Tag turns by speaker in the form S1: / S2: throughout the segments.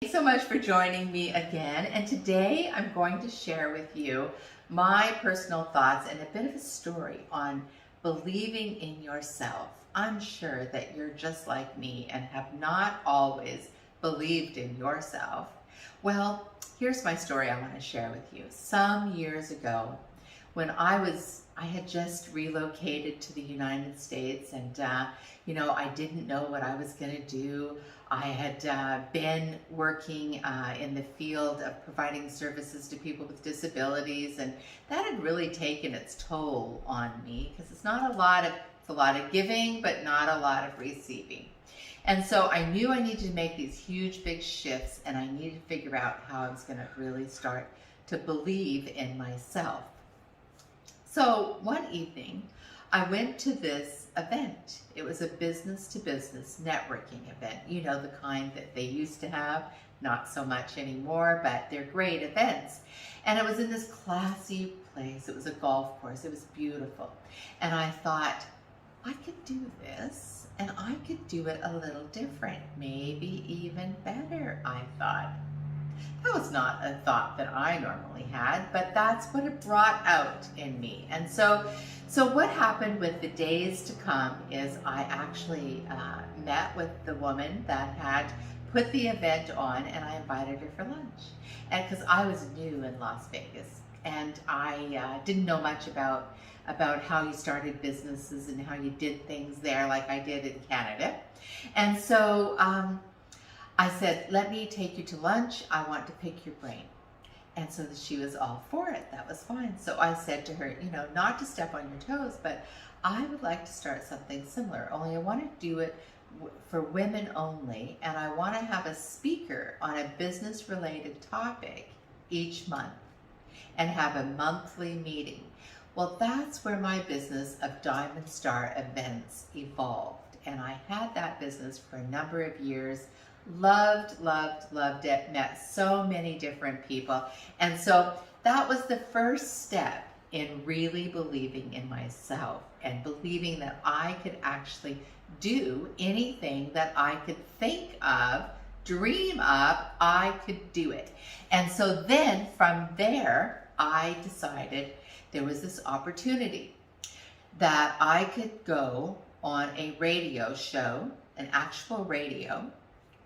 S1: Thanks so much for joining me again, and today I'm going to share with you my personal thoughts and a bit of a story on believing in yourself. I'm sure that you're just like me and have not always believed in yourself. Well, here's my story I want to share with you. Some years ago, when I had just relocated to the United States, and I didn't know what I was going to do. I had been working in the field of providing services to people with disabilities, and that had really taken its toll on me because it's a lot of giving, but not a lot of receiving. And so I knew I needed to make these huge, big shifts, and I needed to figure out how I was going to really start to believe in myself. So one evening, I went to this event. It was a business-to-business networking event. You know, the kind that they used to have, not so much anymore, but they're great events. And it was in this classy place. It was a golf course. It was beautiful. And I thought, I could do this, and I could do it a little different, maybe even better, I thought. That was not a thought that I normally had, but that's what it brought out in me. And so what happened with the days to come is I actually met with the woman that had put the event on, and I invited her for lunch. And because I was new in Las Vegas, and I didn't know much about how you started businesses and how you did things there like I did in Canada. And so I said, let me take you to lunch. I want to pick your brain. And so she was all for it. That was fine. So I said to her, not to step on your toes, but I would like to start something similar, only I want to do it for women only, and I want to have a speaker on a business-related topic each month and have a monthly meeting. Well, that's where my business of Diamond Star Events evolved. And I had that business for a number of years. Loved it, met so many different people. And so that was the first step in really believing in myself and believing that I could actually do anything that I could think of, dream up, I could do it. And so then from there, I decided there was this opportunity that I could go on a radio show, an actual radio,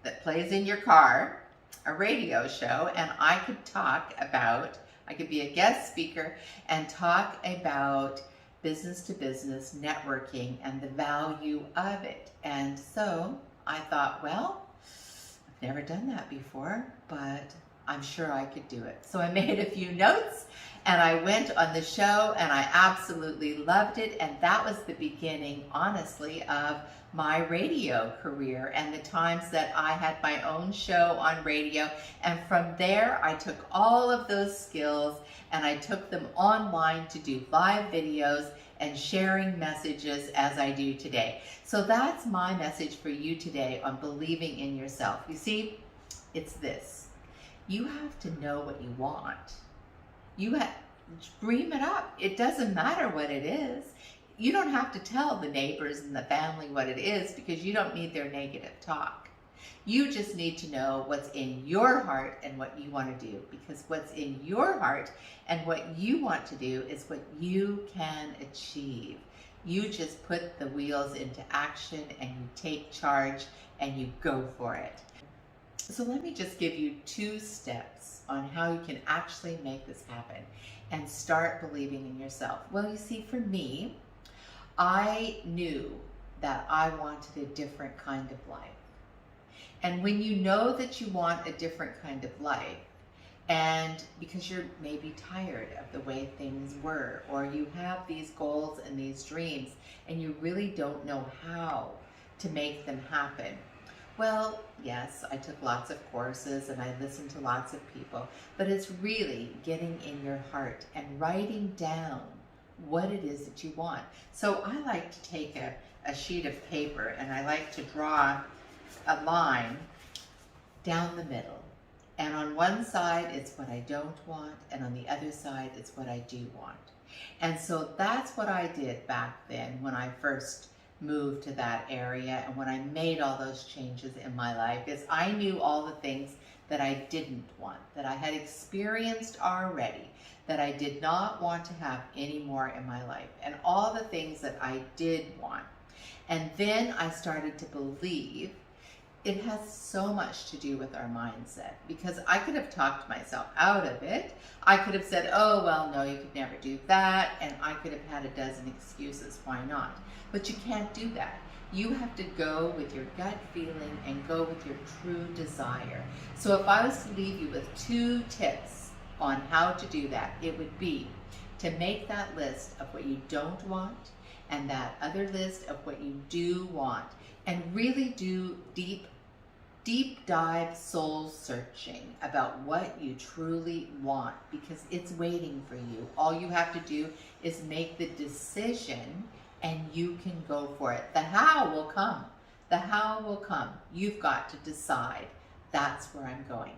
S1: that plays in your car, a radio show, and I could be a guest speaker and talk about business to business networking and the value of it. And so I thought, well, I've never done that before, but I'm sure I could do it. So I made a few notes and I went on the show and I absolutely loved it. And that was the beginning, honestly, of my radio career and the times that I had my own show on radio. And from there, I took all of those skills and I took them online to do live videos and sharing messages as I do today. So that's my message for you today on believing in yourself. You see, it's this. You have to know what you want. Dream it up. It doesn't matter what it is. You don't have to tell the neighbors and the family what it is because you don't need their negative talk. You just need to know what's in your heart and what you want to do, because what's in your heart and what you want to do is what you can achieve. You just put the wheels into action and you take charge and you go for it. So let me just give you 2 steps on how you can actually make this happen and start believing in yourself. Well, you see, for me, I knew that I wanted a different kind of life. And when you know that you want a different kind of life, and because you're maybe tired of the way things were, or you have these goals and these dreams, and you really don't know how to make them happen. Well, yes, I took lots of courses and I listened to lots of people, but it's really getting in your heart and writing down what it is that you want. So I like to take a sheet of paper and I like to draw a line down the middle. And on one side, it's what I don't want, and on the other side, it's what I do want. And so that's what I did back then when I first moved to that area and when I made all those changes in my life, is I knew all the things that I didn't want, that I had experienced already, that I did not want to have anymore in my life, and all the things that I did want. And then I started to believe. It has so much to do with our mindset, because I could have talked myself out of it. I could have said, oh, well, no, you could never do that. And I could have had a dozen excuses. Why not? But you can't do that. You have to go with your gut feeling and go with your true desire. So if I was to leave you with 2 tips on how to do that, it would be to make that list of what you don't want and that other list of what you do want, and really do deep dive soul searching about what you truly want, because it's waiting for you. All you have to do is make the decision and you can go for it. The how will come. The how will come. You've got to decide, that's where I'm going.